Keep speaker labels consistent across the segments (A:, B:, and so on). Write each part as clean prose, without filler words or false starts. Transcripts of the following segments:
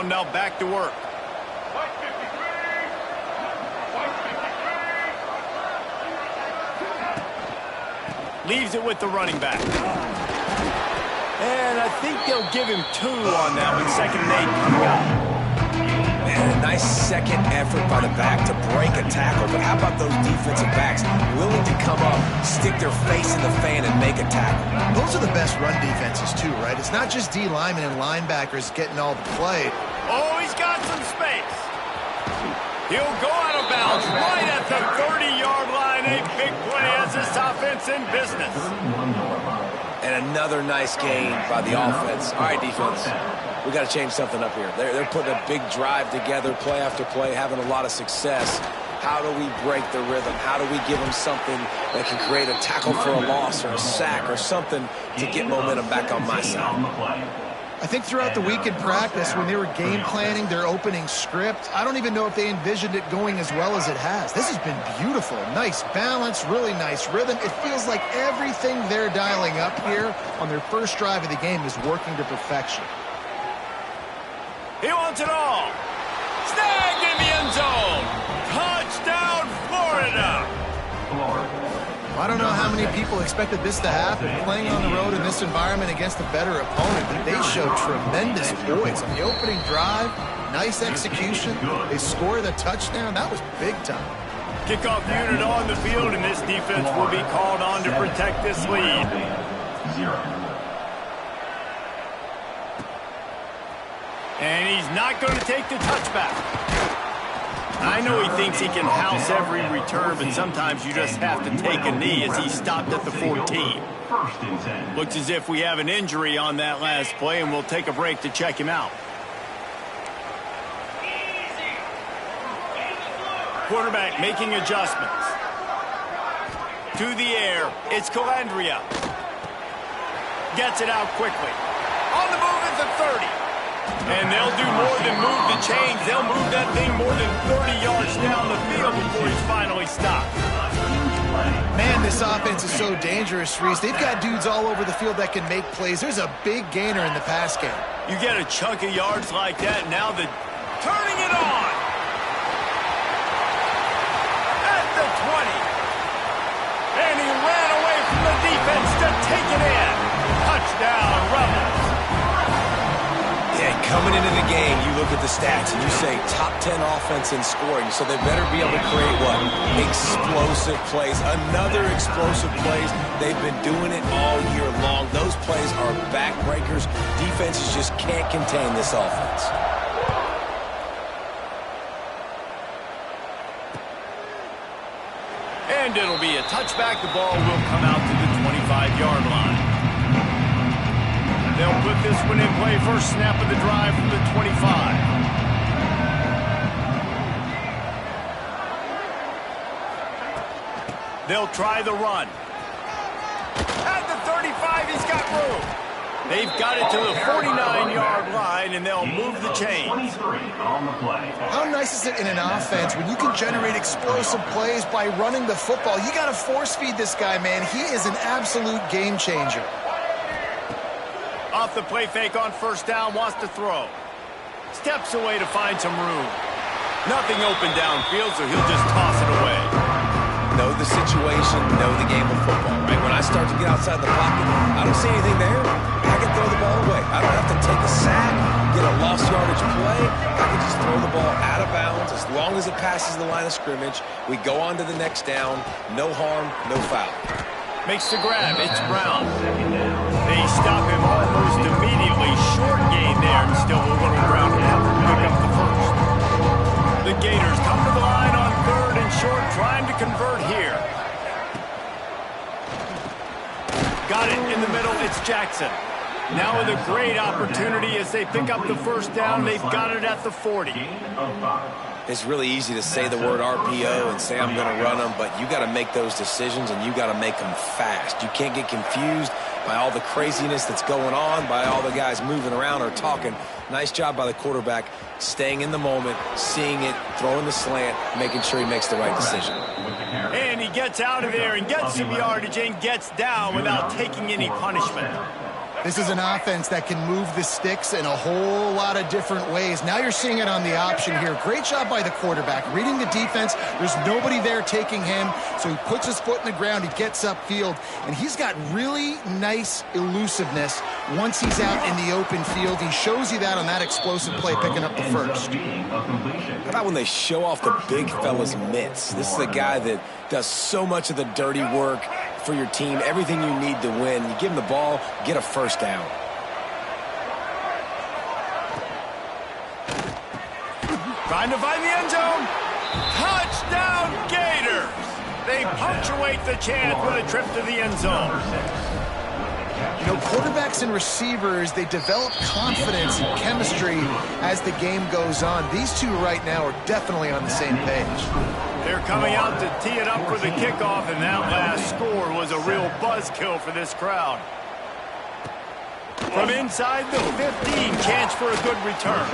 A: down, now back to work. Leaves it with the running back. And I think they'll give him 2 on that with 2nd and 8 coming up.
B: Man, a nice second effort by the back to break a tackle. But how about those defensive backs willing to come up, stick their face in the fan, and make a tackle?
C: Those are the best run defenses, too, right? It's not just D linemen and linebackers getting all the play.
A: Oh, he's got some space. He'll go out of bounds right at the 30-yard line. A big play as this offense in business.
B: And another nice gain by the offense. All right, defense, we got to change something up here. They're putting a big drive together, play after play, having a lot of success. How do we break the rhythm? How do we give them something that can create a tackle for a loss or a sack or something to get momentum back on my side?
C: I think throughout the week in practice, when they were game planning their opening script, I don't even know if they envisioned it going as well as it has. This has been beautiful. Nice balance, really nice rhythm. It feels like everything they're dialing up here on their first drive of the game is working to perfection.
A: He wants it all. Snagged in the end zone. Touchdown, Florida.
C: I don't know how many people expected this to happen, playing on the road in this environment against a better opponent, but they showed tremendous poise on the opening drive. Nice execution. They score the touchdown. That was big time.
A: Kickoff unit on the field, and this defense will be called on to protect this lead. And he's not going to take the touchback. I know he thinks he can house every return, but sometimes you just have to take a knee as he stopped at the 14. Looks as if we have an injury on that last play, and we'll take a break to check him out. Quarterback making adjustments. To the air, it's Calandria. Gets it out quickly. On the move at the 30. And they'll do more than move the chains. They'll move that thing more than 30 yards down the field before he's finally stopped.
C: Man, this offense is so dangerous, Reese. They've got dudes all over the field that can make plays. There's a big gainer in the pass game.
A: You get a chunk of yards like that, now the turning it on. At the 20. And he ran away from the defense to take it in. Touchdown, Rebels.
B: Yeah, coming into the game, you look at the stats and you say top 10 offense in scoring, so they better be able to create what? Explosive plays. Another explosive plays. They've been doing it all year long. Those plays are backbreakers. Defenses just can't contain this offense.
A: And it'll be a touchback. The ball will come out to the 25-yard line. They'll put this one in play. First snap of the drive from the 25. They'll try the run. At the 35, he's got room. They've got it to the 49-yard line, and they'll move the chains.
C: How nice is it in an offense when you can generate explosive plays by running the football? You got to force feed this guy, man. He is an absolute game changer.
A: Off the play fake on first down, wants to throw. Steps away to find some room. Nothing open downfield, so he'll just toss it away.
B: Know the situation, know the game of football, right? When I start to get outside the pocket, I don't see anything there. I can throw the ball away. I don't have to take a sack, get a lost yardage play. I can just throw the ball out of bounds as long as it passes the line of scrimmage. We go on to the next down. No harm, no foul.
A: Makes the grab. It's Brown. They stop him almost immediately. Short gain there, and still a little ground effort to pick up the first. The Gators come to the line on third and short, trying to convert here. Got it in the middle. It's Jackson. Now with a great opportunity as they pick up the first down. They've got it at the 40.
B: It's really easy to say the word RPO and say I'm going to run them, but you got to make those decisions and you got to make them fast. You can't get confused by all the craziness that's going on, by all the guys moving around or talking. Nice job by the quarterback, staying in the moment, seeing it, throwing the slant, making sure he makes the right decision.
A: And he gets out of there and gets some yardage and gets down without taking any punishment.
C: This is an offense that can move the sticks in a whole lot of different ways. Now you're seeing it on the option here. Great job by the quarterback. Reading the defense, there's nobody there taking him, so he puts his foot in the ground, he gets upfield, and he's got really nice elusiveness once he's out in the open field. He shows you that on that explosive play, picking up the first.
B: How about when they show off the big fella's mitts? This is a guy that does so much of the dirty work for your team, everything you need to win. You give him the ball, get a first down.
A: Trying to find the end zone. Touchdown, Gators! They punctuate the chance with a trip to the end zone.
C: You know, quarterbacks and receivers, they develop confidence and chemistry as the game goes on. These two right now are definitely on the same page.
A: They're coming out to tee it up for the kickoff, and that last score was a real buzzkill for this crowd. From inside the 15, chance for a good return.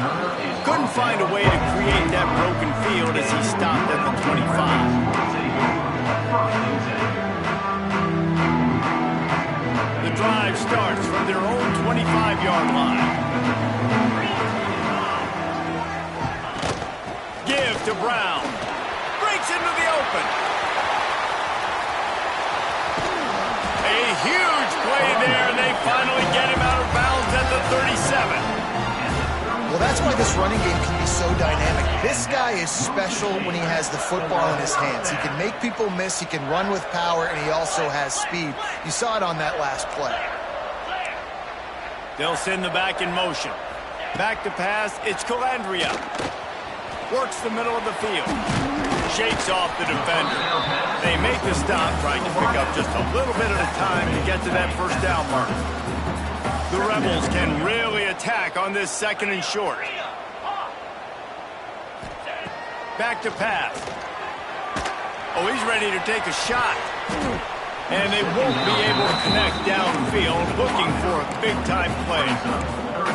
A: Couldn't find a way to create that broken field as he stopped at the 25. The drive starts from their own 25-yard line. Give to Brown. Breaks into the open. A huge play there, and they finally get him out of bounds at the 37.
C: Well, that's why this running game can be so dynamic. This guy is special when he has the football in his hands. He can make people miss, he can run with power, and he also has speed. You saw it on that last play.
A: They'll send the back in motion. Back to pass, it's Colandrea. Works the middle of the field. Shakes off the defender. They make the stop, trying to pick up just a little bit at a time to get to that first down mark. The Rebels can really attack on this second and short. Back to pass. Oh, he's ready to take a shot. And they won't be able to connect downfield, looking for a big-time play.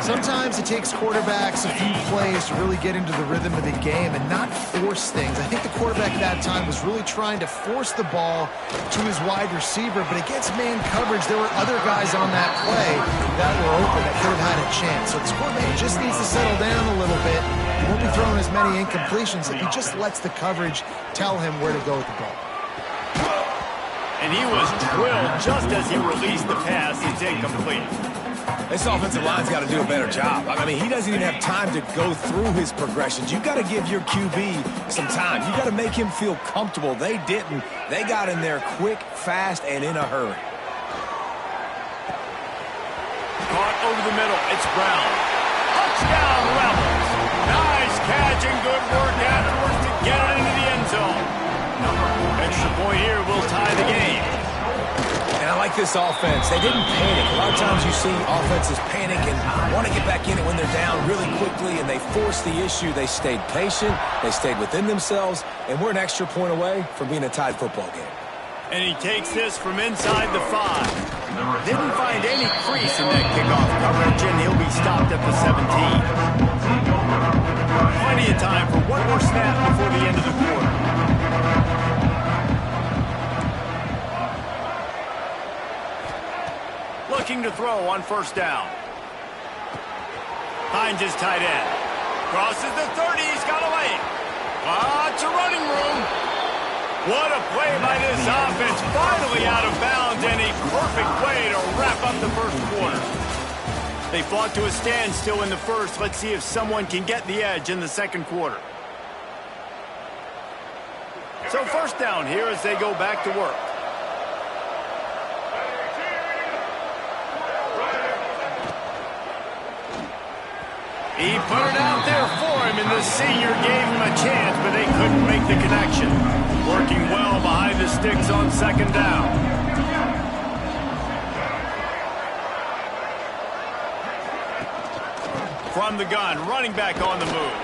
C: Sometimes it takes quarterbacks a few plays to really get into the rhythm of the game and not force things. I think the quarterback at that time was really trying to force the ball to his wide receiver, but against man coverage, there were other guys on that play that were open that could have had a chance. So this quarterback just needs to settle down a little bit. He won't be throwing as many incompletions if he just lets the coverage tell him where to go with the ball.
A: And he was drilled just as he released the pass. It's incomplete.
B: This offensive line's got to do a better job. I mean, he doesn't even have time to go through his progressions. You've got to give your QB some time. You've got to make him feel comfortable. They didn't. They got in there quick, fast, and in a hurry.
A: Caught over the middle. It's Brown. Touchdown, Rebels. Nice catch and good work afterwards to get it into the end zone. Extra point here will tie the game.
B: And I like this offense. They didn't panic. A lot of times you see offenses panic and want to get back in it when they're down really quickly, and they force the issue. They stayed patient. They stayed within themselves, and we're an extra point away from being a tied football game.
A: And he takes this from inside the 5. Didn't find any crease in that kickoff coverage, and he'll be stopped at the 17. Plenty of time for one more snap before the end of the quarter. Looking to throw on first down. Finds his tight end. Crosses the 30. He's got a lane. Lots of running room. What a play by this offense. Finally out of bounds, and a perfect way to wrap up the first quarter. They fought to a standstill in the first. Let's see if someone can get the edge in the second quarter. So first down here as they go back to work. He put it out there for him, and the senior gave him a chance, but they couldn't make the connection. Working well behind the sticks on second down. From the gun, running back on the move.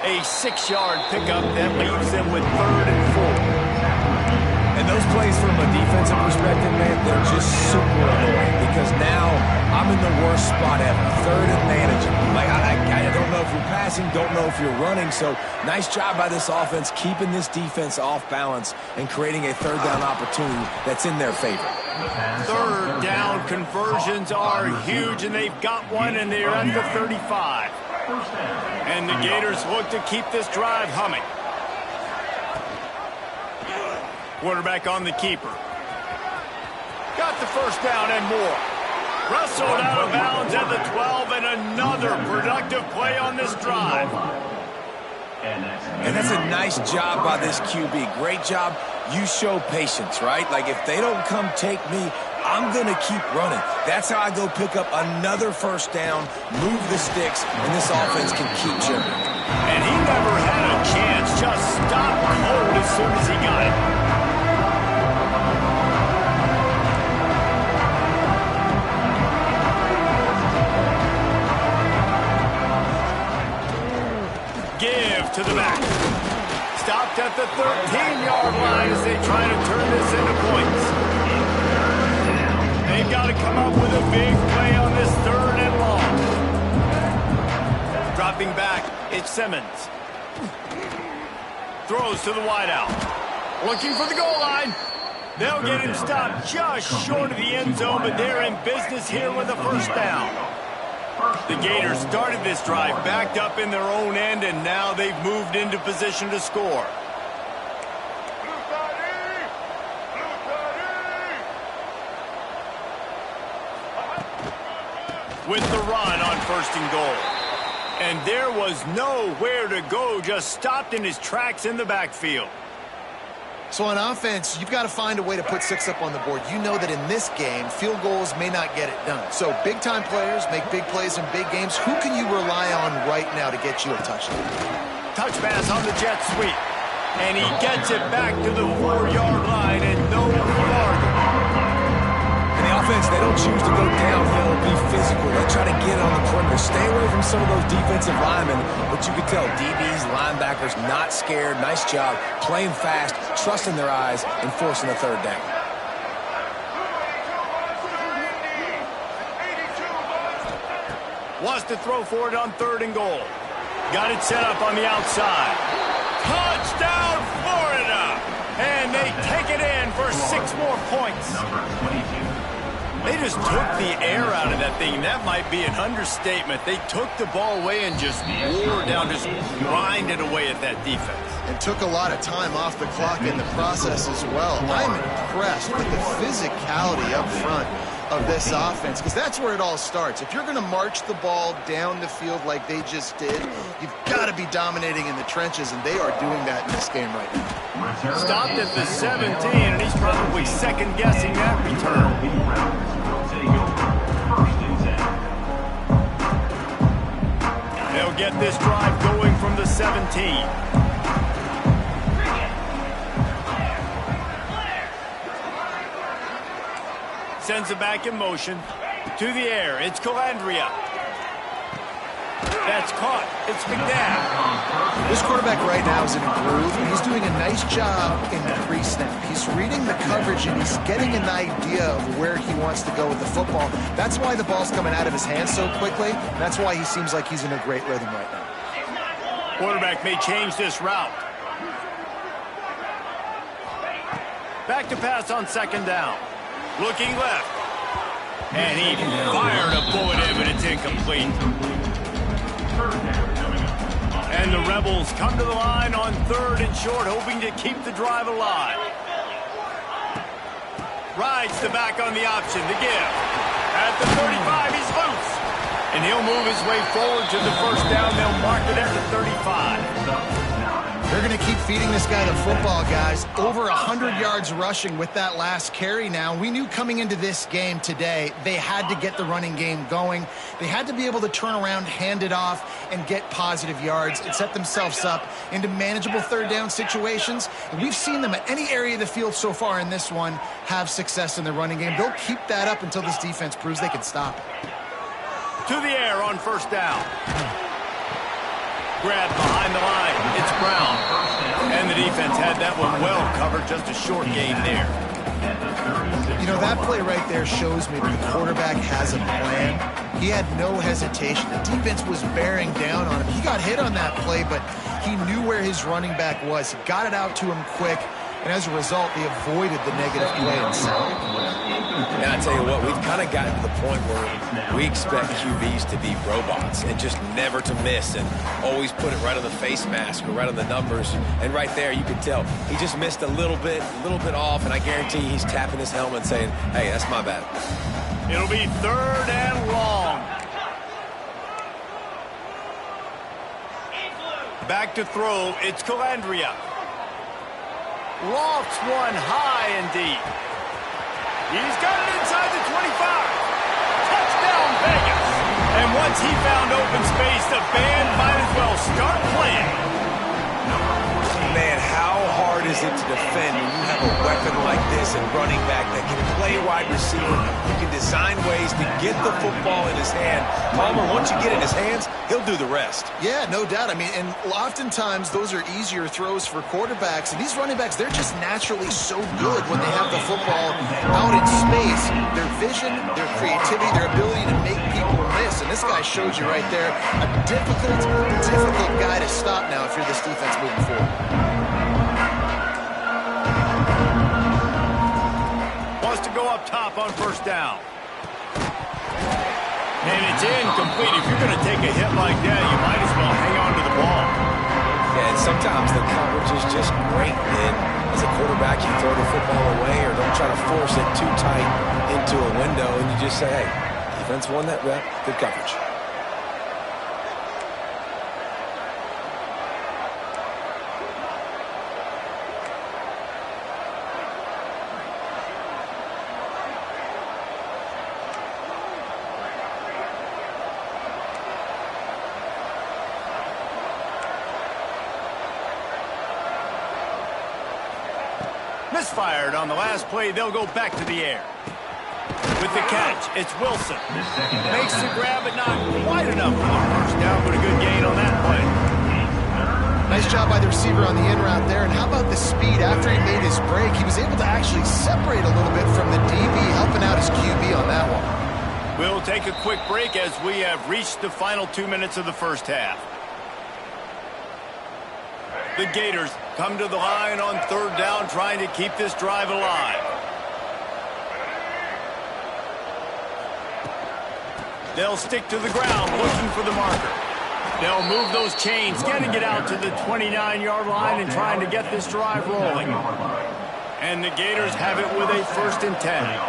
A: A 6-yard pickup that leaves them with 3rd and 4.
B: And those plays from a defensive perspective, man, they're just super annoying because now I'm in the worst spot ever. 3rd and manageable. Like, I don't know if we pass passing, don't know if you're running. So nice job by this offense keeping this defense off balance and creating a third down opportunity that's in their favor.
A: Third down conversions are huge, and they've got one, and they're at the 35. And the Gators look to keep this drive humming. Quarterback on the keeper. Got the first down and more. Wrestled out of bounds at the 12, and another productive play on this drive.
B: And that's a nice job by this QB. Great job. You show patience, right? Like, if they don't come take me, I'm going to keep running. That's how I go pick up another first down, move the sticks, and this offense can keep chipping.
A: And he never had a chance. Just stopped cold as soon as he got it. Give to the back. Stopped at the 13-yard line as they try to turn this into points. They've got to come up with a big play on this third and long. Dropping back, it's Simmons. Throws to the wideout. Looking for the goal line. They'll get him stopped just short of the end zone, but they're in business here with a first down. The Gators started this drive backed up in their own end, and now they've moved into position to score. With the run on first and goal. And there was nowhere to go, just stopped in his tracks in the backfield.
C: So on offense, you've got to find a way to put 6 up on the board. You know that in this game, field goals may not get it done. So big-time players make big plays in big games. Who can you rely on right now to get you a touchdown?
A: Touch pass on the jet sweep. And he gets it back to the 4-yard line and no farther.
B: And the offense, they don't choose to go downhill, be physical. They try to get it on the perimeter. Stay away from some of those defensive linemen. But you can tell DBs, linebackers, not scared. Nice job. Playing fast, trusting their eyes, and forcing the third down.
A: Wants to throw for it on third and goal. Got it set up on the outside. Touchdown, Florida! And they take it in for 6 more points. They just took the air out of that thing. That might be an understatement. They took the ball away and just wore down, just grinded away at that defense.
C: And took a lot of time off the clock in the process as well. I'm impressed with the physicality up front of this offense, because that's where it all starts. If you're going to march the ball down the field like they just did, you've got to be dominating in the trenches, and they are doing that in this game right now.
A: Stopped at the 17, and he's probably second-guessing that return. They'll get this drive going from the 17. Sends it back in motion. To the air. It's Calandria. That's caught. It's McNabb.
C: This quarterback right now is in a groove, and he's doing a nice job in the pre-snap. He's reading the coverage, and he's getting an idea of where he wants to go with the football. That's why the ball's coming out of his hands so quickly. That's why he seems like he's in a great rhythm right now.
A: Quarterback may change this route. Back to pass on second down. Looking left. And he fired a bullet in, but it's incomplete. And the Rebels come to the line on third and short, hoping to keep the drive alive. Rides the back on the option, the give. At the 35, he's loose. And he'll move his way forward to the first down. They'll mark it at the 35.
C: They're going to keep feeding this guy the football, guys. Over 100 yards rushing with that last carry now. We knew coming into this game today, they had to get the running game going. They had to be able to turn around, hand it off, and get positive yards and set themselves up into manageable third down situations. And we've seen them at any area of the field so far in this one have success in the running game. They'll keep that up until this defense proves they can stop it.
A: To the air on first down. Grab behind the line. It's Brown. And the defense had that one well covered. Just a short gain there.
C: You know, that play right there shows me that the quarterback has a plan. He had no hesitation. The defense was bearing down on him. He got hit on that play, but he knew where his running back was. He got it out to him quick, and as a result, they avoided the negative play and sack.
B: And I tell you what, we've kind of gotten to the point where we expect QBs to be robots and just never to miss and always put it right on the face mask or right on the numbers. And right there, you can tell he just missed a little bit off, and I guarantee he's tapping his helmet saying, hey, that's my bad.
A: It'll be 3rd and long. Back to throw, it's Calandria. Lofts one high and deep. He's got it inside the 25. Touchdown, Vegas. And once he found open space, the band might as well start playing.
B: Man, how hard is it to defend when you have a weapon like this and running back that can play wide receiver? You can design ways to get the football in his hand. Palmer, once you get it in his hands, he'll do the rest.
C: Yeah, no doubt. I mean, and oftentimes those are easier throws for quarterbacks. And these running backs, they're just naturally so good when they have the football out in space. Their vision, their creativity, their ability to make people miss. And this guy showed you right there a difficult guy to stop now if you're this defense moving forward.
A: To go up top on 1st down. And it's incomplete. If you're going to take a hit like that, you might as well hang on to the ball.
B: Yeah, and sometimes the coverage is just great. And as a quarterback, you throw the football away or don't try to force it too tight into a window, and you just say, hey, defense won that rep, good coverage.
A: Misfired on the last play. They'll go back to the air. With the catch, it's Wilson. Makes the grab, but not quite enough for the 1st down, but a good gain on that play.
C: Nice job by the receiver on the in route there. And how about the speed? After he made his break, he was able to actually separate a little bit from the DB, helping out his QB on that one.
A: We'll take a quick break as we have reached the final 2 minutes of the 1st half. The Gators come to the line on 3rd down, trying to keep this drive alive. They'll stick to the ground, looking for the marker. They'll move those chains, getting it out to the 29-yard line and trying to get this drive rolling. And the Gators have it with a 1st and 10.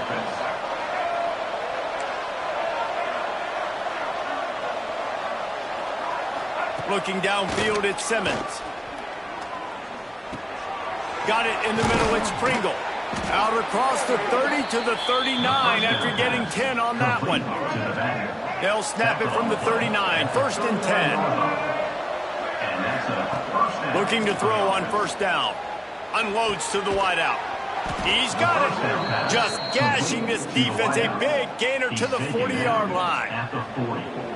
A: Looking downfield, it's Simmons. Got it in the middle, it's Pringle. Out across the 30 to the 39 after getting 10 on that one. They'll snap it from the 39, 1st and 10. Looking to throw on 1st down. Unloads to the wideout. He's got it. Just gashing this defense. A big gainer to the 40-yard line.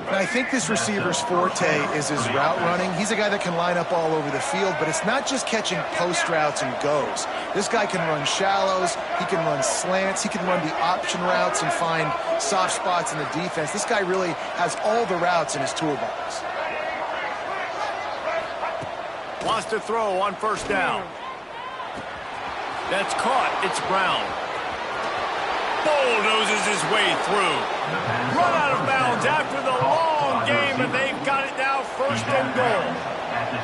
C: And I think this receiver's forte is his route running. He's a guy that can line up all over the field, but it's not just catching post routes and goes. This guy can run shallows, he can run slants, he can run the option routes and find soft spots in the defense. This guy really has all the routes in his toolbox.
A: Wants to throw on 1st down. That's caught. It's Brown. Bulldozes his way through. Run out of bounds after the long game, and they've got it now 1st and goal.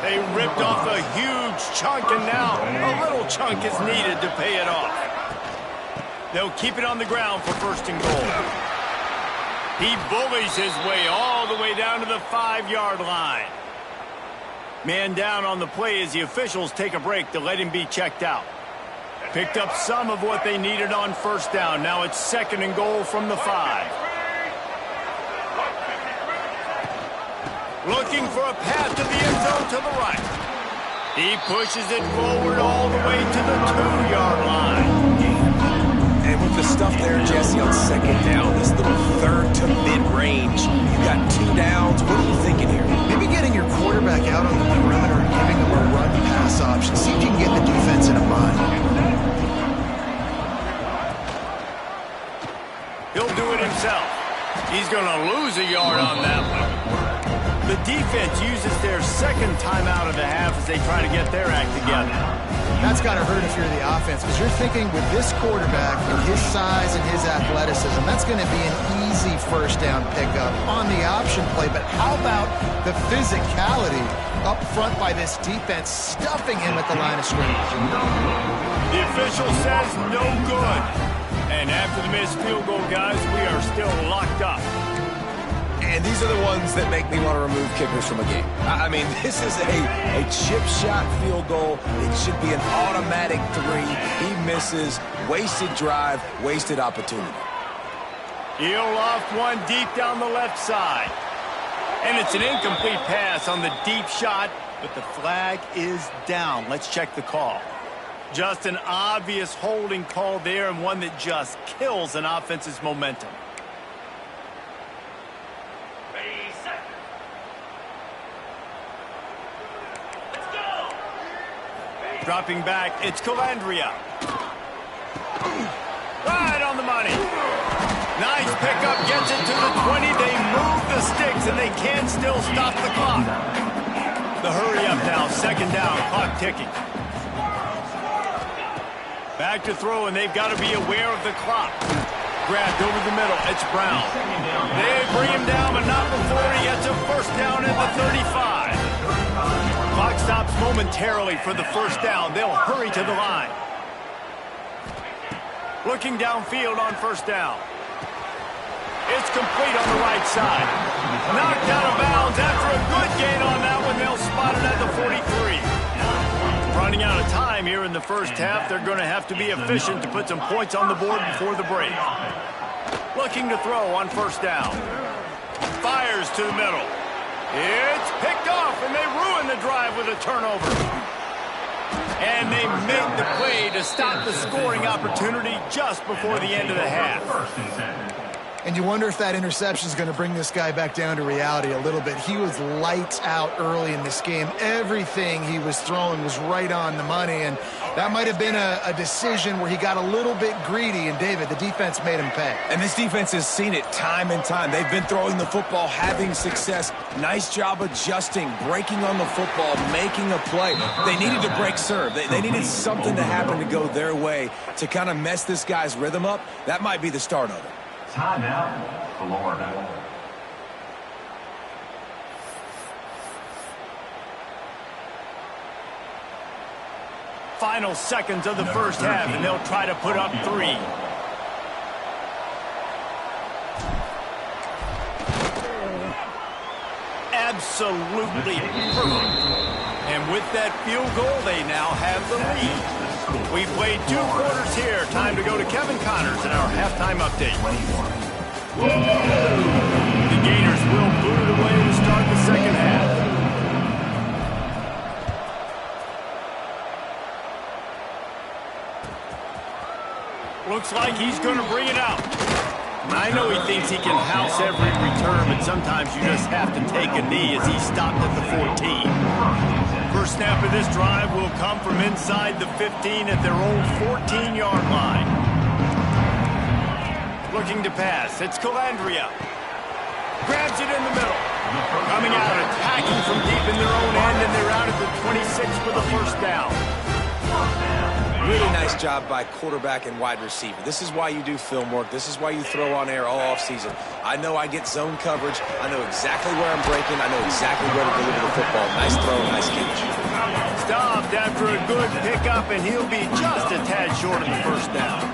A: They ripped off a huge chunk, and now a little chunk is needed to pay it off. They'll keep it on the ground for 1st and goal. He bullies his way all the way down to the 5-yard line. Man down on the play as the officials take a break to let him be checked out. Picked up some of what they needed on 1st down. Now it's 2nd and goal from the 5. Looking for a path to the end zone to the right. He pushes it forward all the way to the 2-yard line.
B: And with the stuff there, Jesse, on 2nd down, this little 3rd to mid-range, you got 2 downs. What are you thinking here?
C: Maybe getting your quarterback out on the perimeter and giving him a run-pass option. See if you can get the defense in a bind.
A: He'll do it himself. He's going to lose a defense uses their second timeout of the half as they try to get their act together.
C: That's got to hurt if you're the offense, because you're thinking with this quarterback and his size and his athleticism, that's going to be an easy first down pickup on the option play. But how about the physicality up front by this defense, stuffing him at the line of scrimmage?
A: The official says no good. And after the missed field goal, guys, we are still locked up.
B: And these are the ones that make me want to remove kickers from a game. I mean, this is a chip shot field goal. It should be an automatic 3. He misses. Wasted drive, wasted opportunity.
A: He'll loft one deep down the left side. And it's an incomplete pass on the deep shot, but the flag is down. Let's check the call. Just an obvious holding call there, and one that just kills an offense's momentum. Dropping back, it's Calandria. Right on the money. Nice pickup, gets it to the 20. They move the sticks, and they can still stop the clock. The hurry up now, second down, clock ticking. Back to throw, and they've got to be aware of the clock. Grabbed over the middle, it's Brown. They bring him down, but not before he gets a first down at the 35. Clock stops momentarily for the first down. They'll hurry to the line. Looking downfield on first down. It's complete on the right side. Knocked out of bounds after a good gain on that one. They'll spot it at the 43. Running out of time here in the first half. They're going to have to be efficient to put some points on the board before the break. Looking to throw on first down. Fires to the middle. It's picked off, and they ruin the drive with a turnover. And they make the play to stop the scoring opportunity just before the end of the half.
C: And you wonder if that interception is going to bring this guy back down to reality a little bit. He was lights out early in this game. Everything he was throwing was right on the money, and that might have been a decision where he got a little bit greedy, and David, the defense made him pay.
B: And this defense has seen it time and time. They've been throwing the football, having success. Nice job adjusting, breaking on the football, making a play. They needed to break serve. They needed something to happen to go their way to kind of mess this guy's rhythm up. That might be the start of it.
D: Timeout, Florida.
A: Final seconds of the first half, and they'll try to put up 3. Absolutely perfect. And with that field goal, they now have the lead. We've played 2 quarters here. Time to go to Kevin Connors in our halftime update. The Gators will boot it away to start the second half. Looks like he's going to bring it out. I know he thinks he can house every return, but sometimes you just have to take a knee as he stopped at the 14. First snap of this drive will come from inside the 15 at their own 14-yard line. Looking to pass, it's Calandria. Grabs it in the middle. Coming out, attacking from deep in their own end, and they're out at the 26 for the first down.
B: Really nice job by quarterback and wide receiver. This is why you do film work. This is why you throw on air all offseason. I know I get zone coverage. I know exactly where I'm breaking. I know exactly where to deliver the football. Nice throw, nice catch.
A: Stopped after a good pickup, and he'll be just a tad short of the first down.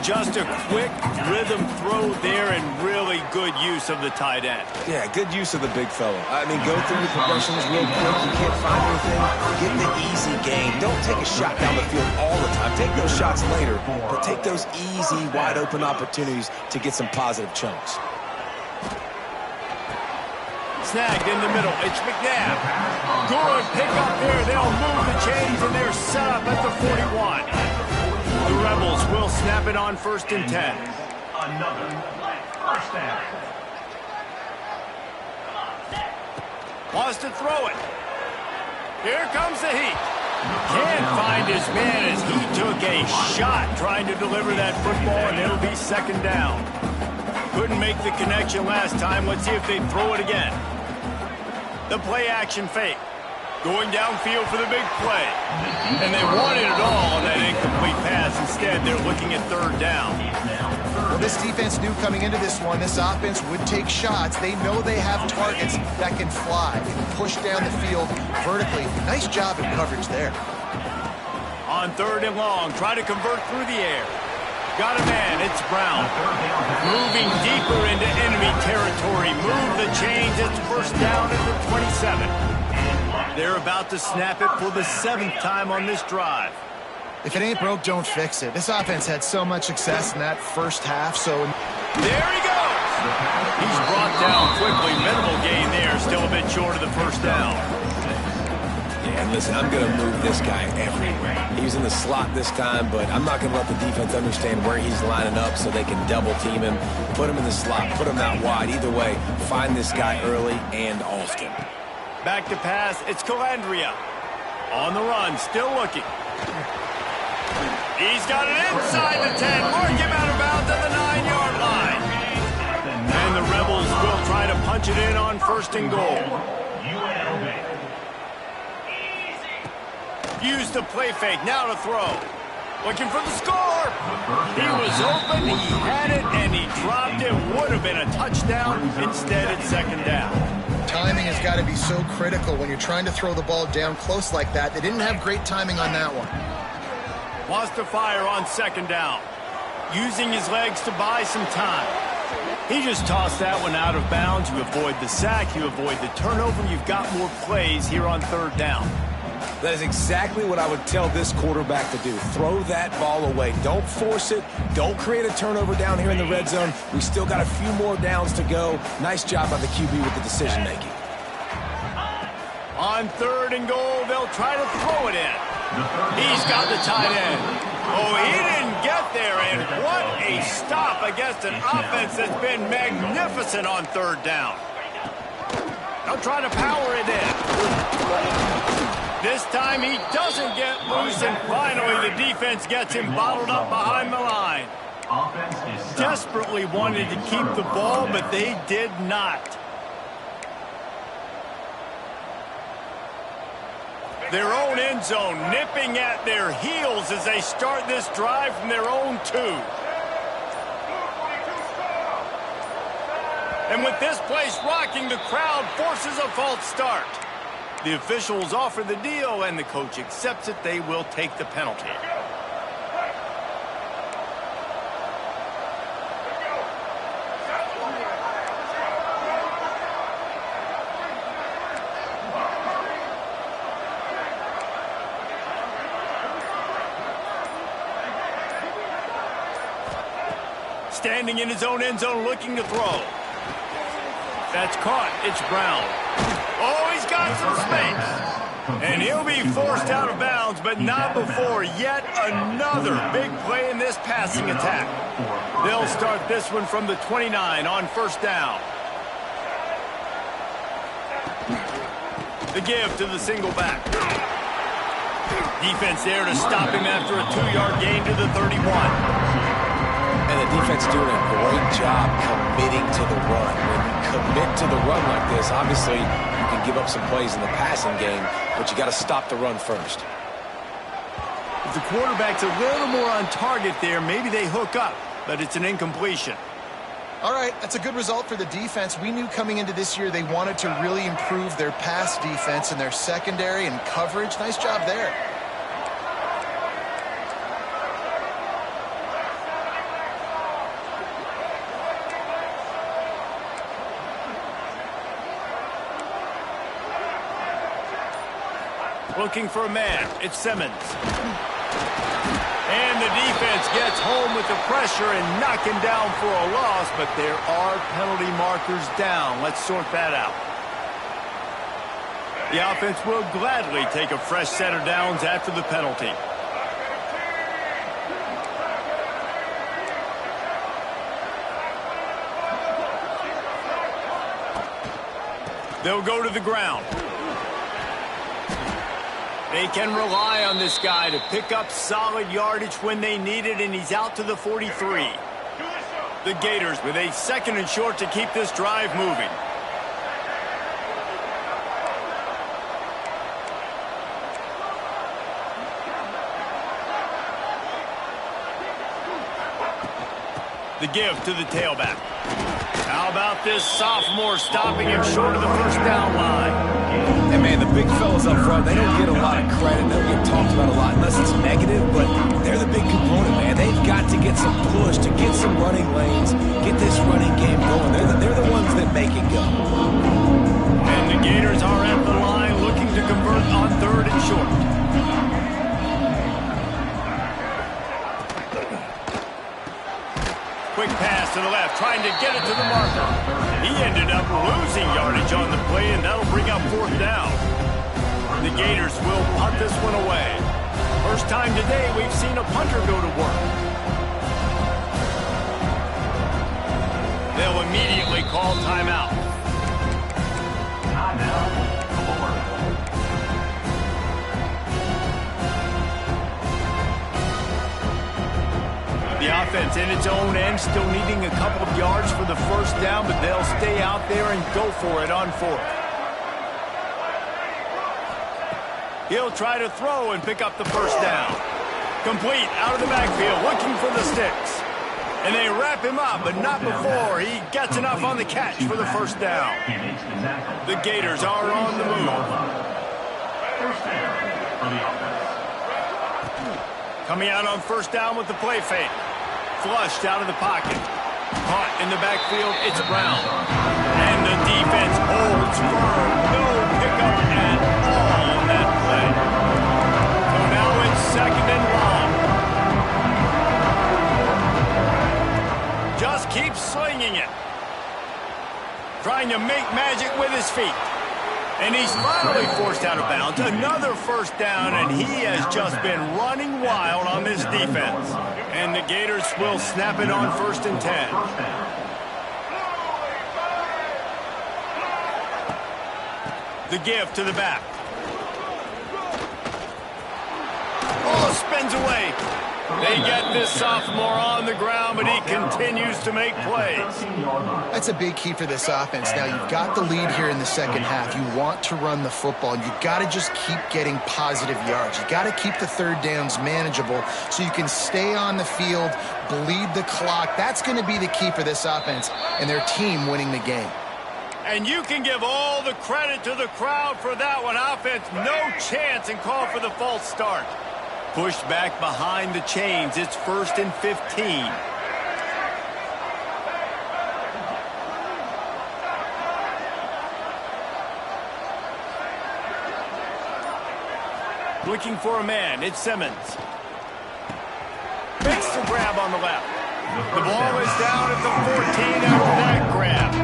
A: Just a quick rhythm throw there, and really good use of the tight end.
B: Yeah, good use of the big fella. I mean, go through your progressions real quick. You can't find anything. Get the easy gain. Don't take a shot down the field all the time. Take those shots later, but take those easy, wide-open opportunities to get some positive chunks.
A: Snagged in the middle. It's McNabb. Good pickup there. They'll move the chains, and they're set up at the 41. The Rebels will snap it on 1st and 10.
D: Another first down.
A: Wants to throw it. Here comes the heat. Can't find his man as he took a shot trying to deliver that football, and it'll be second down. Couldn't make the connection last time. Let's see if they throw it again. The play action fake. Going downfield for the big play. And they wanted it all on that incomplete pass. Instead, they're looking at third down.
C: Well, this defense knew coming into this one, this offense would take shots. They know they have targets that can fly, can push down the field vertically. Nice job in coverage there.
A: On third and long, try to convert through the air. Got a man, it's Brown. Moving deeper into enemy territory. Move the chains, it's first down at the 27. They're about to snap it for the 7th time on this drive.
C: If it ain't broke, don't fix it. This offense had so much success in that first half, so...
A: There he goes! He's brought down quickly. Minimal gain there, still a bit short of the first down.
B: Yeah, and listen, I'm going to move this guy everywhere. He's in the slot this time, but I'm not going to let the defense understand where he's lining up so they can double team him, put him in the slot, put him out wide. Either way, find this guy early and often.
A: Back to pass, it's Colandrea. On the run, still looking. He's got it inside the 10. Mark him out of bounds at the 9-yard line. And the Rebels will try to punch it in on first and goal. Use the play fake, now to throw. Looking for the score. He was open, he had it, and he dropped it. Would have been a touchdown. Instead, it's second down.
C: Timing has got to be so critical when you're trying to throw the ball down close like that. They didn't have great timing on that one.
A: Wants to fire on second down. Using his legs to buy some time. He just tossed that one out of bounds. You avoid the sack, you avoid the turnover. You've got more plays here on third down.
B: That is exactly what I would tell this quarterback to do. Throw that ball away. Don't force it. Don't create a turnover down here in the red zone. We still got a few more downs to go. Nice job by the QB with the decision-making.
A: On third and goal, they'll try to throw it in. He's got the tight end. Oh, he didn't get there, and what a stop against an offense that's been magnificent on third down. They'll try to power it in. This time he doesn't get loose, and finally the defense gets him bottled up behind the line. Desperately wanted to keep the ball, but they did not. Their own end zone nipping at their heels as they start this drive from their own 2. And with this place rocking, the crowd forces a false start. The officials offer the deal, and the coach accepts it. They will take the penalty. Standing in his own end zone, looking to throw. That's caught. It's Brown. Oh, he's got some space. And he'll be forced out of bounds, but not before yet another big play in this passing attack. They'll start this one from the 29 on first down. The give to the single back. Defense there to stop him after a 2-yard gain to the 31.
B: And the defense doing a great job committing to the run. When you commit to the run like this, obviously you can give up some plays in the passing game, but you got to stop the run first.
A: If the quarterback's a little more on target there, maybe they hook up, but it's an incompletion.
C: All right, that's a good result for the defense. We knew coming into this year they wanted to really improve their pass defense and their secondary and coverage. Nice job there.
A: Looking for a man. It's Simmons. And the defense gets home with the pressure and knocking down for a loss, but there are penalty markers down. Let's sort that out. The offense will gladly take a fresh set of downs after the penalty. They'll go to the ground. They can rely on this guy to pick up solid yardage when they need it, and he's out to the 43. The Gators with a 2nd and short to keep this drive moving. The give to the tailback. How about this sophomore stopping him short of the first down line?
B: And, man, the big fellas up front, they don't get a lot of credit. They don't get talked about a lot unless it's negative, but they're the big component, man. They've got to get some push, to get some running lanes, get this running game going. They're the ones that make it go.
A: And the Gators are at the line looking to convert on 3rd and short. Quick pass to the left, trying to get it to the marker. He ended up losing yardage on the play, and that'll bring up 4th down. The Gators will punt this one away. First time today we've seen a punter go to work. They'll immediately call timeout.
D: Timeout.
A: The offense in its own end, still needing a couple of yards for the first down, but they'll stay out there and go for it on 4th. He'll try to throw and pick up the first down. Complete out of the backfield, looking for the sticks. And they wrap him up, but not before he gets enough on the catch for the first down. The Gators are on the move.
D: First down for the offense.
A: Coming out on first down with the play fake. Flushed out of the pocket. Caught in the backfield, it's Brown. And the defense holds firm. No pickup at all on that play. So now it's 2nd and long. Just keeps slinging it. Trying to make magic with his feet. And he's finally forced out of bounds. Another first down, and he has just been running wild on this defense. And the Gators will snap it on 1st and 10. The give to the back. Oh, spins away. They get this sophomore on the ground, but he continues to make plays.
C: That's a big key for this offense. Now, you've got the lead here in the second half. You want to run the football, and you've got to just keep getting positive yards. You've got to keep the 3rd downs manageable so you can stay on the field, bleed the clock. That's going to be the key for this offense and their team winning the game.
A: And you can give all the credit to the crowd for that one. Offense, no chance, and call for the false start. Pushed back behind the chains. It's 1st and 15. Looking for a man. It's Simmons. Makes the grab on the left. The ball is down at the 14 after that grab.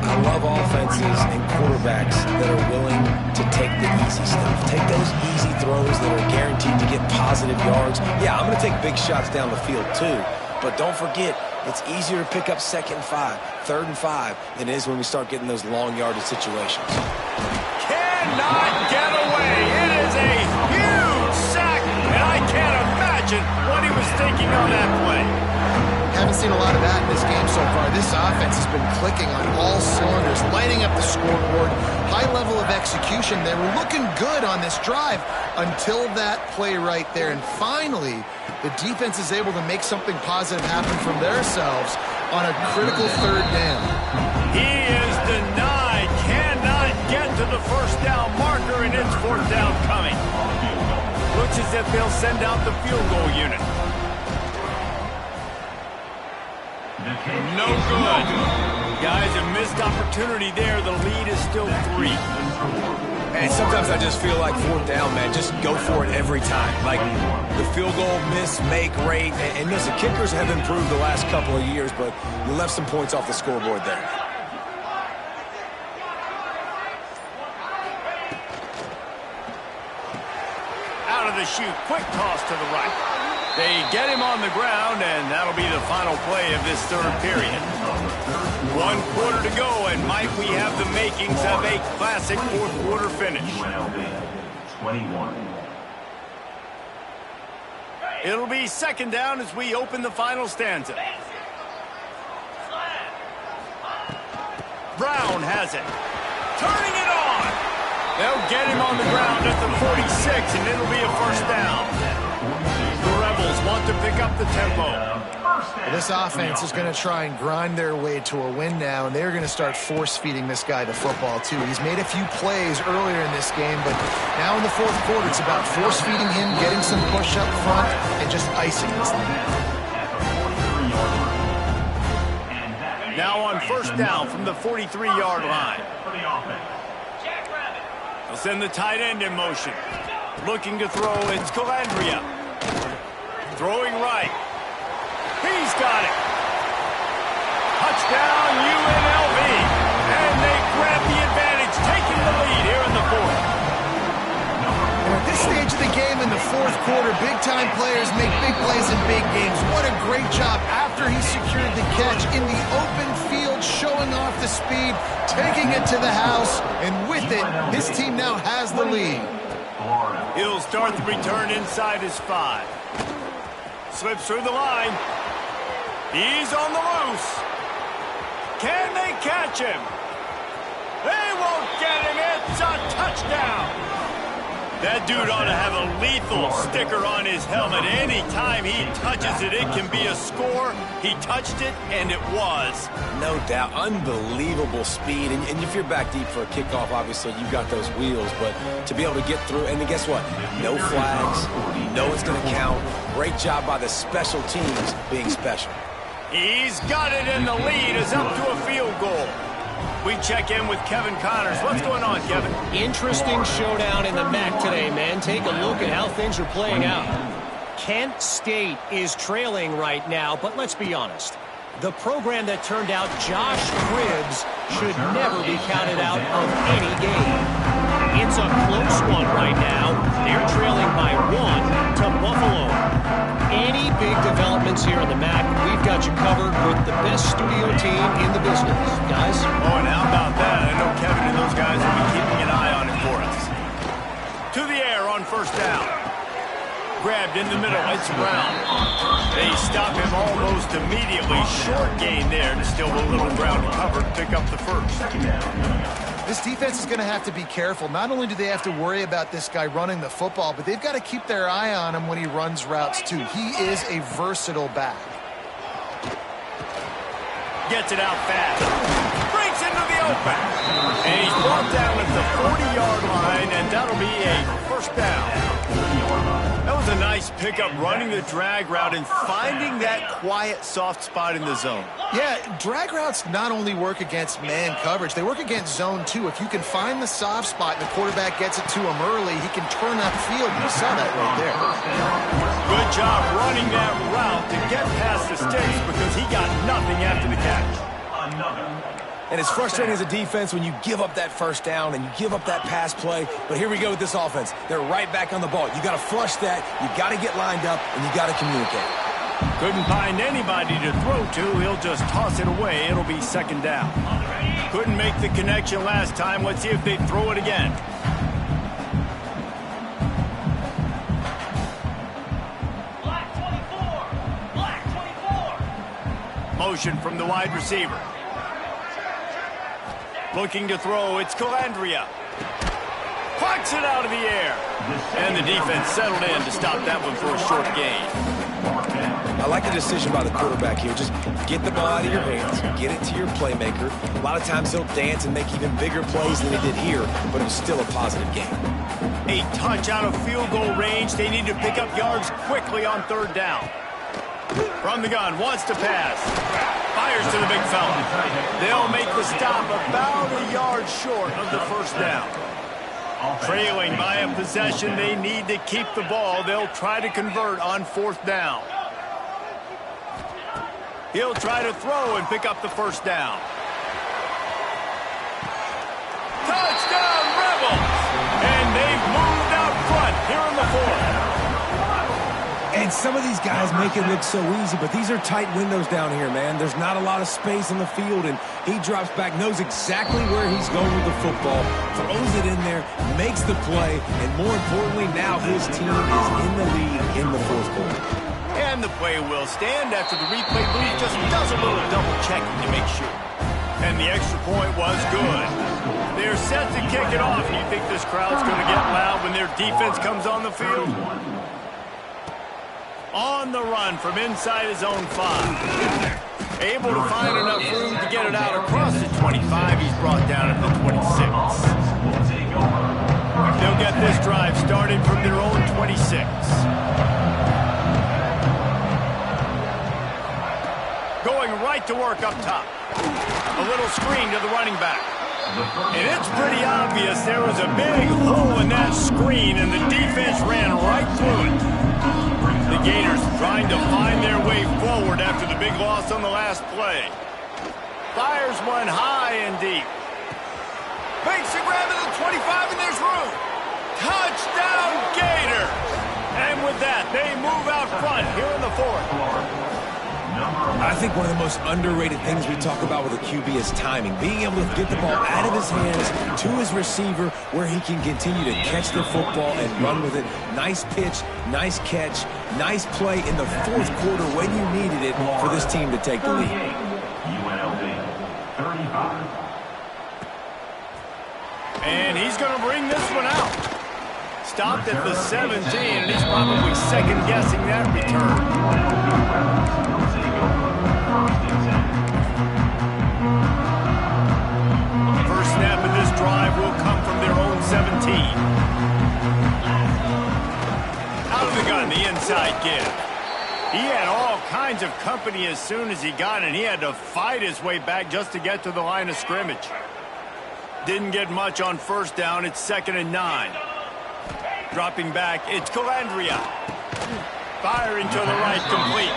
B: I love offenses and quarterbacks that are willing to take the easy stuff. Take those easy throws that are guaranteed to get positive yards. Yeah, I'm going to take big shots down the field too. But don't forget, it's easier to pick up 2nd and 5, 3rd and 5 than it is when we start getting those long yardage situations.
A: Cannot get away. It is a huge sack, and I can't imagine what he was thinking on that play.
C: Haven't seen a lot of that in this game so far. This offense has been clicking on all cylinders, lighting up the scoreboard, high level of execution. They were looking good on this drive until that play right there. And finally, the defense is able to make something positive happen from themselves on a critical 3rd down.
A: He is denied, cannot get to the first down marker, and it's 4th down coming. Looks as if they'll send out the field goal unit. No good. Guys, a missed opportunity there. The lead is still 3.
B: And sometimes I just feel like 4th down, man. Just go for it every time. Like the field goal miss, make rate. And listen, kickers have improved the last couple of years, but you left some points off the scoreboard there.
A: Out of the chute, quick toss to the right. They get him on the ground, and that'll be the final play of this 3rd period. 1 quarter to go, and might we have the makings of a classic 4th quarter finish.
D: 21.
A: It'll be 2nd down as we open the final stanza. Brown has it. Turning it on. They'll get him on the ground at the 46, and it'll be a first down. The Rebels want to pick up the tempo.
C: This offense is going to try and grind their way to a win now, and they're going to start force-feeding this guy the football, too. He's made a few plays earlier in this game, but now in the fourth quarter, it's about force-feeding him, getting some push up front, and just icing this thing.
A: Now on first down from the 43-yard line. They'll send the tight end in motion. Looking to throw, it's Colandrea. Throwing right. He's got it. Touchdown, UNLV. And they grab the advantage, taking the lead here in the fourth.
C: And at this stage of the game in the fourth quarter, big-time players make big plays in big games. What a great job after he secured the catch in the open field, showing off the speed, taking it to the house, and with it, his team now has the lead.
A: He'll start the return inside his 5. Slips through the line. He's on the loose. Can they catch him? They won't get him. It's a touchdown. That dude ought to have a lethal sticker on his helmet. Anytime he touches it, it can be a score. He touched it, and it was.
B: No doubt. Unbelievable speed. And if you're back deep for a kickoff, obviously you got those wheels. But to be able to get through, and guess what? No flags. You know it's going to count. Great job by the special teams being special.
A: He's got it, and the lead is up to a field goal. We check in with Kevin Connors. What's going on, Kevin?
E: Interesting showdown in the MAC today, man. Take a look at how things are playing out. Kent State is trailing right now, but let's be honest. The program that turned out Josh Cribbs should never be counted out of any game. It's a close one right now. They're trailing by 1 to Buffalo. Any big developments here in the MAC, we've got you covered with the best studio team in the business. Guys?
A: Oh, and how about that? I know Kevin and those guys will be keeping an eye on it for us. To the air on first down. Grabbed in the middle. It's Brown. They stop him almost immediately. Short gain there, and still a little ground to cover to pick up the first.
C: This defense is going to have to be careful. Not only do they have to worry about this guy running the football, but they've got to keep their eye on him when he runs routes, too. He is a versatile back.
A: Gets it out fast. Breaks into the open. And he's brought down at the 40-yard line, and that'll be a first down. That was a nice pickup, running the drag route and finding that quiet, soft spot in the zone.
C: Yeah, drag routes not only work against man coverage, they work against zone, too. If you can find the soft spot and the quarterback gets it to him early, he can turn upfield. You saw that right there.
A: Good job running that route to get past the sticks because he got nothing after the catch.
B: And it's frustrating as a defense when you give up that first down and you give up that pass play. But here we go with this offense. They're right back on the ball. You got to flush that. You got to get lined up, and you got to communicate.
A: Couldn't find anybody to throw to. He'll just toss it away. It'll be second down. Couldn't make the connection last time. Let's see if they throw it again.
F: Black 24. Black 24.
A: Motion from the wide receiver. Looking to throw, it's Colandrea. Plucks it out of the air. And the defense settled in to stop that one for a short gain.
B: I like the decision by the quarterback here. Just get the ball out of your hands, get it to your playmaker. A lot of times he'll dance and make even bigger plays than he did here, but it was still a positive game.
A: A touch out of field goal range. They need to pick up yards quickly on third down. From the gun, wants to pass. Fires to the big fella. They'll make the stop about a yard short of the first down. Trailing by a possession, they need to keep the ball. They'll try to convert on fourth down. He'll try to throw and pick up the first down. Touchdown, Rebels! And they've moved out front here in the fourth.
B: And some of these guys make it look so easy, but these are tight windows down here, man. There's not a lot of space in the field, and he drops back, knows exactly where he's going with the football, throws it in there, makes the play, and more importantly, now his team is in the lead in the fourth quarter.
A: And the play will stand after the replay booth just does a little double checking to make sure. And the extra point was good. They're set to kick it off. Do you think this crowd's going to get loud when their defense comes on the field? On the run from inside his own 5. Able to find enough room to get it out across the 25. He's brought down at the 26. They'll get this drive started from their own 26. Going right to work up top. A little screen to the running back. And it's pretty obvious there was a big hole in that screen, and the defense ran right through it. The Gators trying to find their way forward after the big loss on the last play. Fires one high and deep. Makes a grab at the 25, and there's room. Touchdown, Gators! And with that, they move out front here in the 4th.
B: I think one of the most underrated things we talk about with a QB is timing. Being able to get the ball out of his hands to his receiver where he can continue to catch the football and run with it. Nice pitch, nice catch, nice play in the 4th quarter when you needed it for this team to take the lead.
D: UNLV, 35.
A: And he's going to bring this one out. Stopped at the 17, and he's probably second-guessing that return. First snap of this drive will come from their own 17. Out of the gun, the inside give. He had all kinds of company as soon as he got it, and he had to fight his way back just to get to the line of scrimmage. Didn't get much on first down. It's 2nd and 9. Dropping back, it's Colandrea. Firing to the right, complete.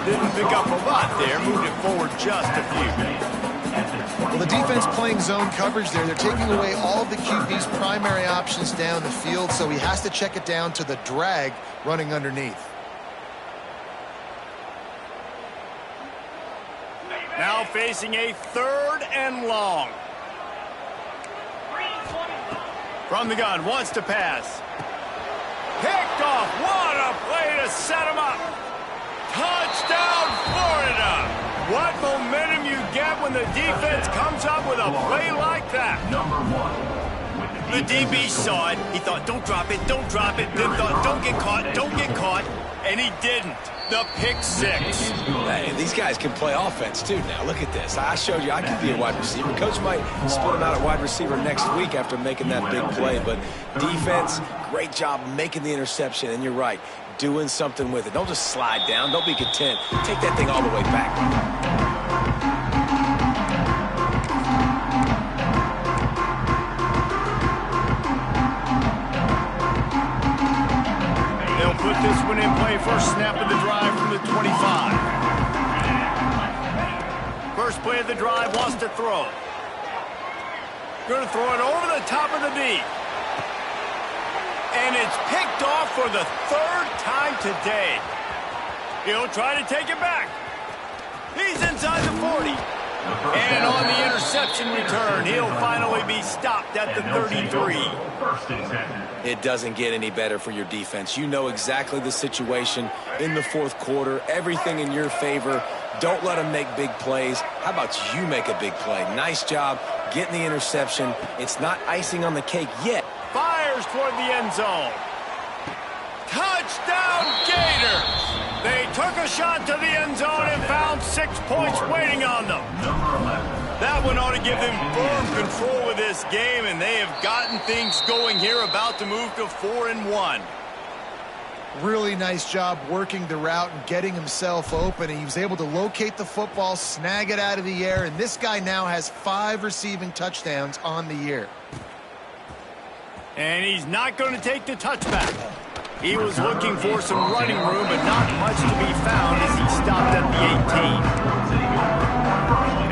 A: Didn't pick up a lot there. Moved it forward just a few.
C: Well, the defense playing zone coverage there. They're taking away all of the QB's primary options down the field, so he has to check it down to the drag running underneath.
A: Now facing a 3rd and long. From the gun, wants to pass. Picked off. What a play to set him up. Touchdown, Florida. What momentum you get when the defense comes up with a play like that. The DB saw it. He thought, don't drop it, don't drop it. Then thought, don't get caught. And he didn't. The pick 6.
B: Hey, these guys can play offense, too, now. Look at this. I showed you I can be a wide receiver. Coach might split him out at wide receiver next week after making that big play. But defense, great job making the interception. And you're right, doing something with it. Don't just slide down. Don't be content. Take that thing all the way back.
A: Put this one in play. First snap of the drive from the 25. First play of the drive, wants to throw. Going to throw it over the top of the D. And it's picked off for the 3rd time today. He'll try to take it back. He's inside the 40. And on the interception return, he'll finally be stopped at the 33.
B: It doesn't get any better for your defense. You know exactly the situation in the 4th quarter. Everything in your favor. Don't let them make big plays. How about you make a big play? Nice job getting the interception. It's not icing on the cake yet.
A: Fires toward the end zone. Touchdown, Gators! They took a shot to the end zone and found 6 points waiting on them. That one ought to give them firm control with this game, and they have gotten things going here, about to move to 4-1.
C: Really nice job working the route and getting himself open. He was able to locate the football, snag it out of the air, and this guy now has 5 receiving touchdowns on the year.
A: And he's not going to take the touchback. He was looking for some running room, but not much to be found as he stopped at the 18.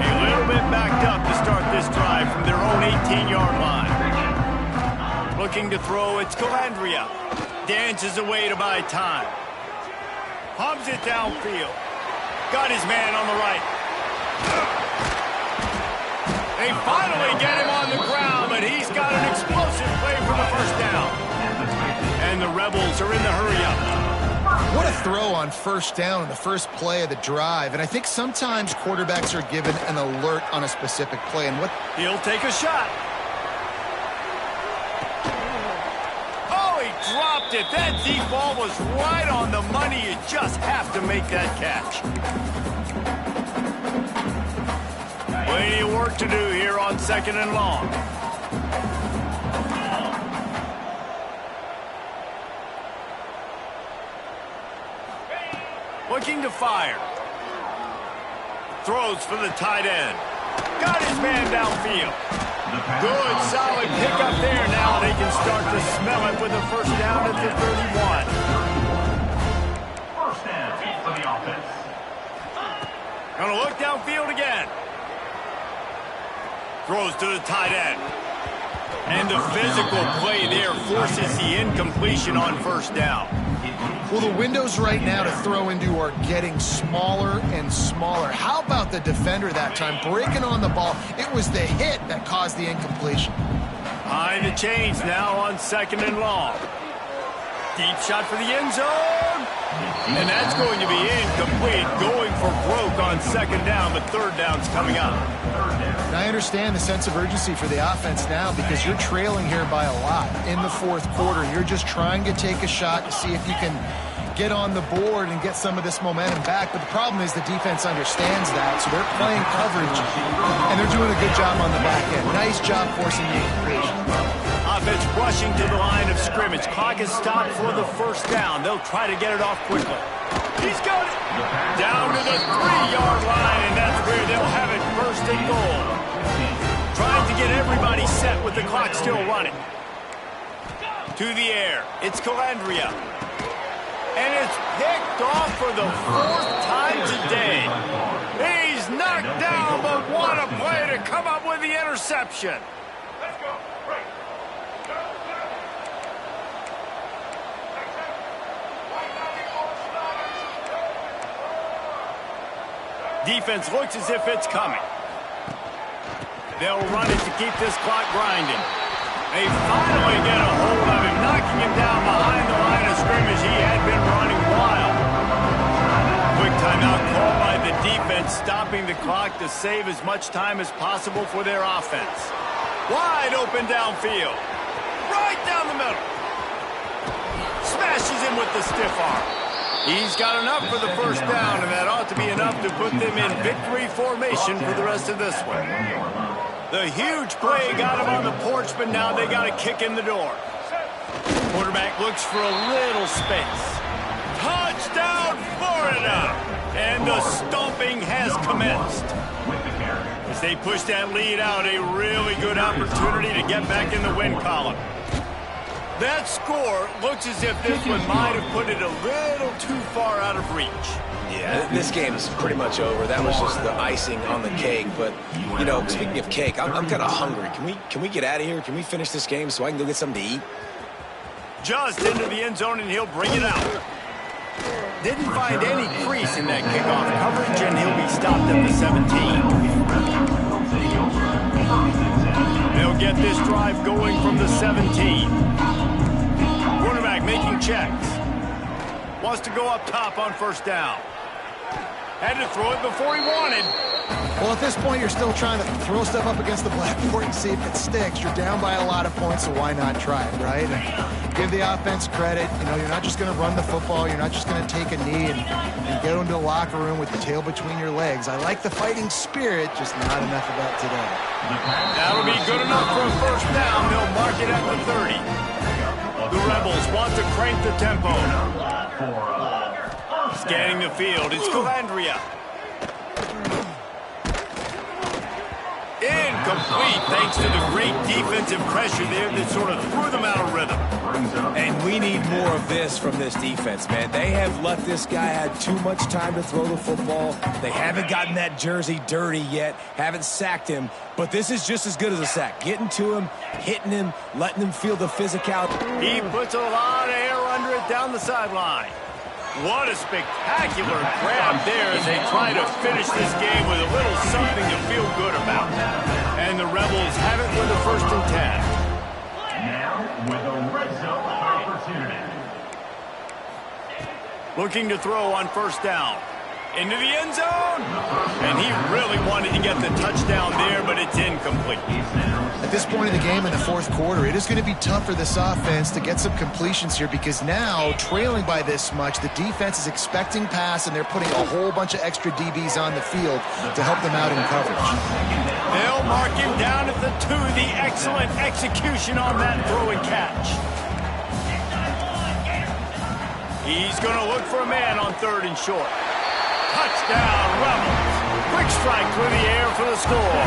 A: A little bit backed up to start this drive from their own 18-yard line. Looking to throw, it's Colandrea. Dances away to buy time. Pumps it downfield. Got his man on the right. They finally get him on the ground, but he's got an explosive play for the first down. And the Rebels are in the hurry-up.
C: What a throw on first down in the first play of the drive. And I think sometimes quarterbacks are given an alert on a specific play. And what
A: he'll take a shot. Oh, he dropped it. That deep ball was right on the money. You just have to make that catch. Plenty of work to do here on 2nd and long. Looking to fire. Throws for the tight end. Got his man downfield. Good, solid pickup there. Now they can start to smell it with a first down at the 31.
D: First down for the offense.
A: Gonna look downfield again. Throws to the tight end. And the physical play there forces the incompletion on first down.
C: Well, the windows right now to throw into are getting smaller and smaller. How about the defender that time breaking on the ball? It was the hit that caused the incompletion.
A: Behind the chains now on 2nd and long. Deep shot for the end zone. And that's going to be incomplete. Going for broke on 2nd down, but 3rd down's coming up.
C: And I understand the sense of urgency for the offense now because you're trailing here by a lot in the 4th quarter. You're just trying to take a shot to see if you can get on the board and get some of this momentum back. But the problem is the defense understands that, so they're playing coverage, and they're doing a good job on the back end. Nice job forcing the incompletion.
A: Offense rushing to the line of scrimmage. Clock is stopped for the first down. They'll try to get it off quickly. He's got it. Down to the 3-yard line, and that's where they'll have it first and goal. Trying to get everybody set with the clock still running. To the air. It's Calandria. And it's picked off for the 4th time today. He's knocked down, but what a play to come up with the interception.
D: Let's go. Break.
A: Defense looks as if it's coming. They'll run it to keep this clock grinding. They finally get a hold of him, knocking him down behind the line of scrimmage. He had been running wild. Quick timeout called by the defense, stopping the clock to save as much time as possible for their offense. Wide open downfield. Right down the middle. Smashes him with the stiff arm. He's got enough for the first down, and that ought to be enough to put them in victory formation for the rest of this one. The huge play got him on the porch, but now they got a kick in the door. Quarterback looks for a little space. Touchdown, Florida! And the stomping has commenced. As they push that lead out, a really good opportunity to get back in the win column. That score looks as if this one might have put it a little too far out of reach.
B: Yeah, this game is pretty much over. That was just the icing on the cake. But, you know, speaking of cake, I'm kind of hungry. Can we get out of here? Can we finish this game so I can go get something to eat?
A: Just into the end zone, and he'll bring it out. Didn't find any crease in that kickoff coverage, and he'll be stopped at the 17. They'll get this drive going from the 17. Quarterback making checks. Wants to go up top on first down. Had to throw it before he wanted.
C: Well, at this point, you're still trying to throw stuff up against the blackboard and see if it sticks. You're down by a lot of points, so why not try it, right? And give the offense credit. You know, you're not just going to run the football. You're not just going to take a knee and get into the locker room with the tail between your legs. I like the fighting spirit, just not enough of that today.
A: That'll be good enough for a first down. They'll mark it at the 30. The Rebels want to crank the tempo. Scanning the field, it's Calandria. Incomplete, thanks to the great defensive pressure there that sort of threw them out of rhythm.
B: And we need more of this from this defense, man. They have let this guy have too much time to throw the football. They haven't gotten that jersey dirty yet, haven't sacked him. But this is just as good as a sack. Getting to him, hitting him, letting him feel the physicality.
A: He puts a lot of air under it down the sideline. What a spectacular grab there as they try to finish this game with a little something to feel good about. And the Rebels have it with a 1st and 10.
D: Now with a red zone opportunity.
A: Looking to throw on first down. Into the end zone. And he really wanted to get the touchdown there, but it's incomplete.
C: At this point in the game in the fourth quarter, it is going to be tough for this offense to get some completions here because now, trailing by this much, the defense is expecting pass, and they're putting a whole bunch of extra DBs on the field to help them out in coverage.
A: They'll mark him down at the 2. The excellent execution on that throw and catch. He's going to look for a man on 3rd and short. Touchdown, Rebels. Quick strike through the air for the score.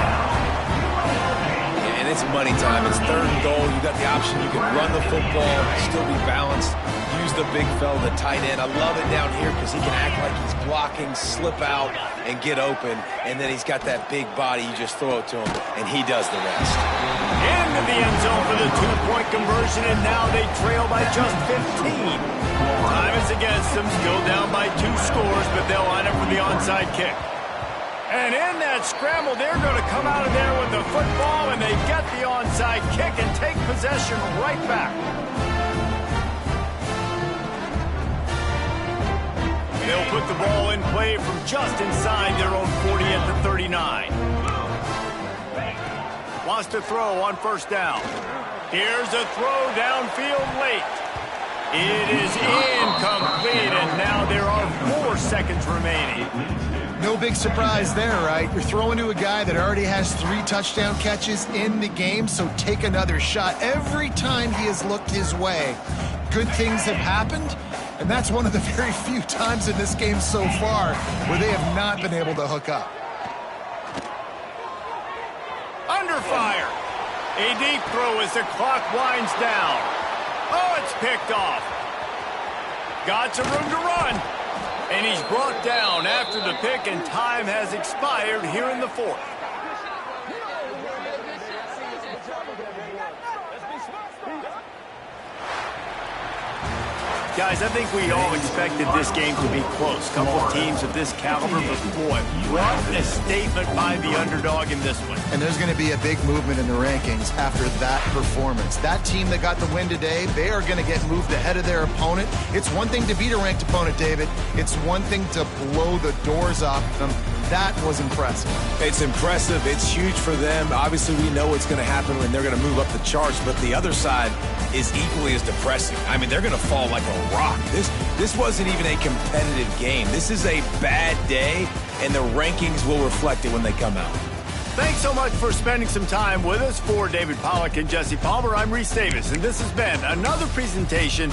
B: And it's money time. It's 3rd and goal. You got the option. You can run the football, still be balanced, use the big fella, the tight end. I love it down here because he can act like he's blocking, slip out, and get open. And then he's got that big body. You just throw it to him, and he does the rest.
A: Into the end zone for the 2-point conversion, and now they trail by just 15. Time is against them, still down by 2 scores, but they'll line up for the onside kick. And in that scramble, they're going to come out of there with the football, and they get the onside kick and take possession right back. They'll put the ball in play from just inside their own 40 at the 39. Wants to throw on 1st down. Here's a throw downfield late. It is incomplete, and now there are 4 seconds remaining.
C: No big surprise there, right? You're throwing to a guy that already has 3 touchdown catches in the game, so take another shot. Every time he has looked his way, good things have happened, and that's one of the very few times in this game so far where they have not been able to hook up.
A: Under fire. A deep throw as the clock winds down. Oh, it's picked off. Got some room to run. And he's brought down after the pick, and time has expired here in the 4th. Guys, I think we all expected this game to be close. Couple of teams of this caliber, but boy, what a statement by the underdog in this one.
C: And there's going to be a big movement in the rankings after that performance. That team that got the win today, they are going to get moved ahead of their opponent. It's one thing to beat a ranked opponent, David. It's one thing to blow the doors off them. That was impressive.
B: It's impressive. It's huge for them. Obviously, we know what's going to happen when they're going to move up the charts, but the other side is equally as depressing. I mean, they're going to fall like a rock. This wasn't even a competitive game. This is a bad day, and the rankings will reflect it when they come out.
A: Thanks so much for spending some time with us. For David Pollack and Jesse Palmer, I'm Reese Davis, and this has been another presentation